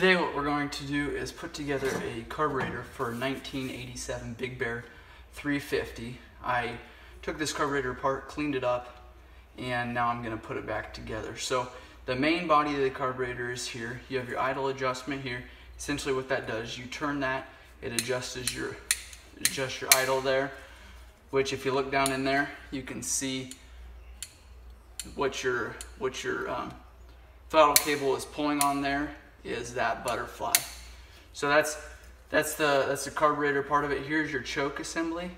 Today what we're going to do is put together a carburetor for 1987 Big Bear 350. I took this carburetor apart, cleaned it up, and now I'm going to put it back together. So the main body of the carburetor is here. You have your idle adjustment here. Essentially what that does, you turn that, it adjusts your idle there, which if you look down in there, you can see what your throttle cable is pulling on there is that butterfly. So that's the carburetor part of it. Here's your choke assembly.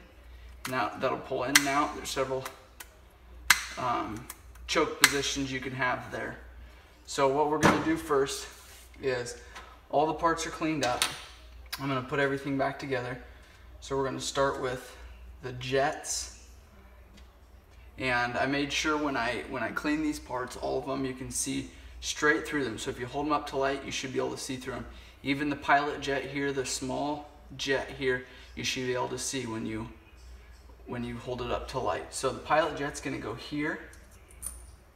Now that'll pull in and out. There's several choke positions you can have there. So what we're going to do first is all the parts are cleaned up. I'm going to put everything back together. So we're going to start with the jets. And I made sure when I clean these parts, all of them, you can see straight through them. So if you hold them up to light, you should be able to see through them. Even the pilot jet here, the small jet here, you should be able to see when you hold it up to light. So the pilot jet's going to go here,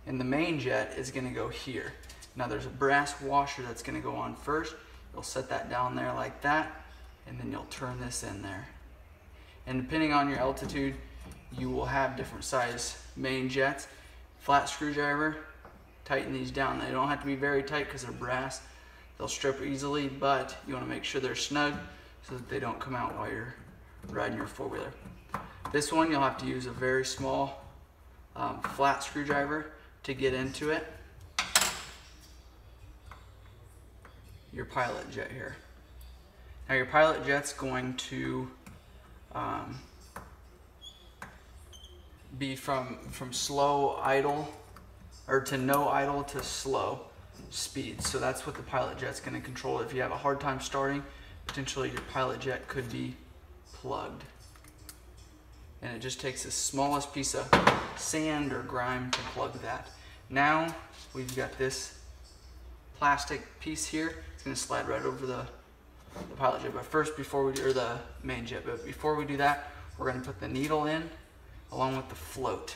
and the main jet is going to go here. Now there's a brass washer that's going to go on first. You'll set that down there like that, and then you'll turn this in there. And depending on your altitude, you will have different size main jets. Flat screwdriver, tighten these down. They don't have to be very tight because they're brass. They'll strip easily, but you want to make sure they're snug so that they don't come out while you're riding your four-wheeler. This one you'll have to use a very small flat screwdriver to get into it. Your pilot jet here. Now your pilot jet's going to be from slow idle, or to no idle to slow speed. So that's what the pilot jet's going to control. If you have a hard time starting, potentially your pilot jet could be plugged. And it just takes the smallest piece of sand or grime to plug that. Now we've got this plastic piece here. It's going to slide right over the pilot jet. But first, or the main jet. But before we do that, we're going to put the needle in along with the float.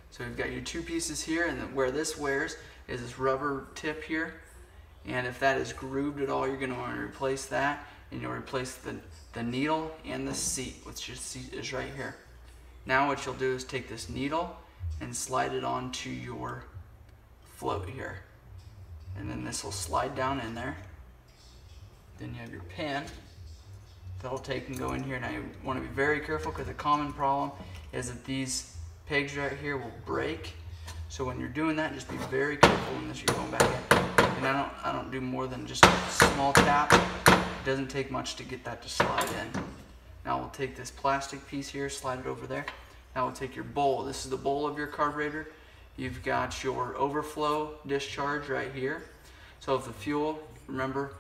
So we've got your two pieces here, and then where this wears is this rubber tip here. And if that is grooved at all, you're going to want to replace that, and you'll replace the needle and the seat, which your seat is right here. Now what you'll do is take this needle and slide it onto your float here. And then this will slide down in there. Then you have your pin that'll take and go in here. Now you want to be very careful because a common problem is that these pegs right here will break. So when you're doing that, just be very careful when you're going back in. And I don't do more than just a small tap. It doesn't take much to get that to slide in. Now we'll take this plastic piece here, slide it over there. Now we'll take your bowl. This is the bowl of your carburetor. You've got your overflow discharge right here. So if the fuel, remember,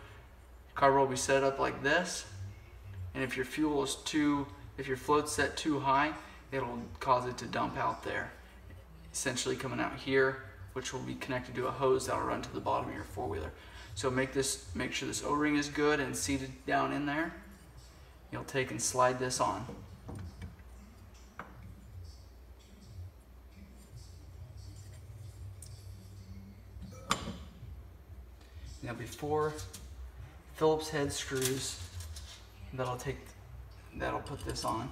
carburetor will be set up like this. And if your fuel is if your float's set too high, it'll cause it to dump out there. Essentially coming out here, which will be connected to a hose that will run to the bottom of your four-wheeler. So make sure this O-ring is good and seated down in there. You'll take and slide this on. Now before Phillips head screws, that'll put this on.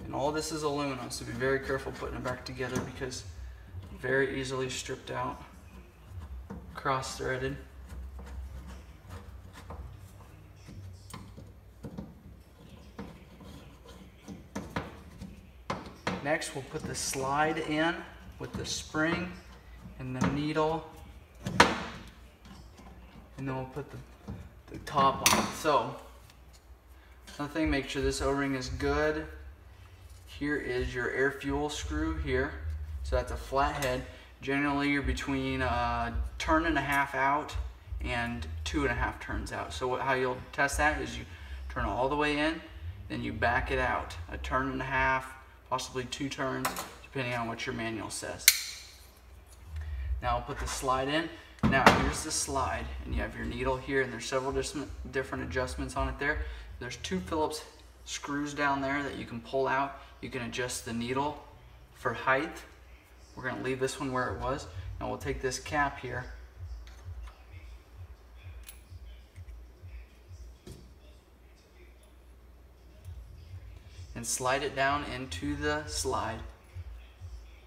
And all this is aluminum, so be very careful putting it back together because very easily stripped out, cross-threaded. Next, we'll put the slide in with the spring and the needle, and then we'll put the top on. So, another thing, make sure this O-ring is good. Here is your air fuel screw here. So that's a flat head. Generally, you're between a turn and a half out and 2.5 turns out. So how you'll test that is you turn all the way in, then you back it out. A turn and a half, possibly 2 turns, depending on what your manual says. Now I'll put the slide in. Now here's the slide, and you have your needle here, and there's several different adjustments on it there. There's 2 Phillips screws down there that you can pull out. You can adjust the needle for height. We're going to leave this one where it was. Now we'll take this cap here and slide it down into the slide.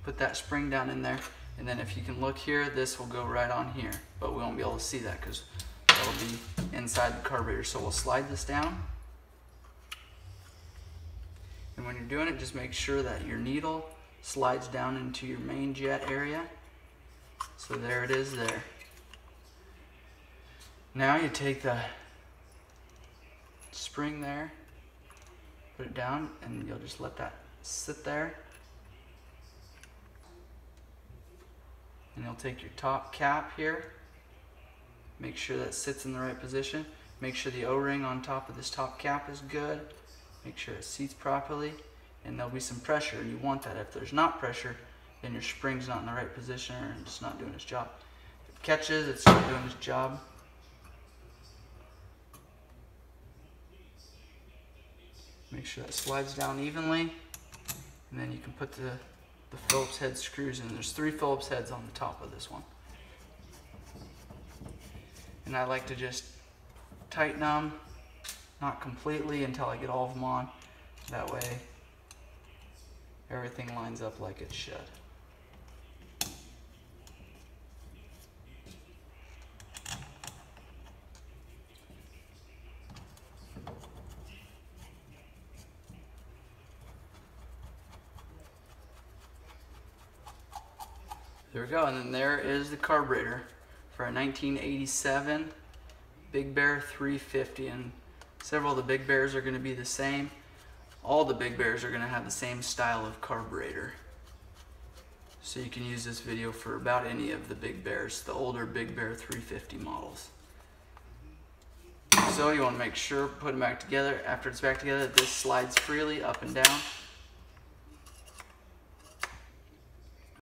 Put that spring down in there, and then if you can look here, this will go right on here, but we won't be able to see that because it'll be inside the carburetor. So we'll slide this down, and when you're doing it, just make sure that your needle slides down into your main jet area. So there it is there. Now you take the spring there, put it down, and you'll just let that sit there. And you'll take your top cap here, make sure that sits in the right position, make sure the O-ring on top of this top cap is good, make sure it seats properly, and there'll be some pressure, and you want that. If there's not pressure, then your spring's not in the right position or it's not doing its job. If it catches, it's not doing its job. Make sure that slides down evenly, and then you can put the Phillips head screws in. There's 3 Phillips heads on the top of this one. And I like to just tighten them, not completely until I get all of them on. That way everything lines up like it should. There we go, and then there is the carburetor for a 1987 Big Bear 350, and several of the Big Bears are going to be the same. All the Big Bears are going to have the same style of carburetor. So you can use this video for about any of the Big Bears, the older Big Bear 350 models. So you want to make sure, put them back together. After it's back together, this slides freely up and down.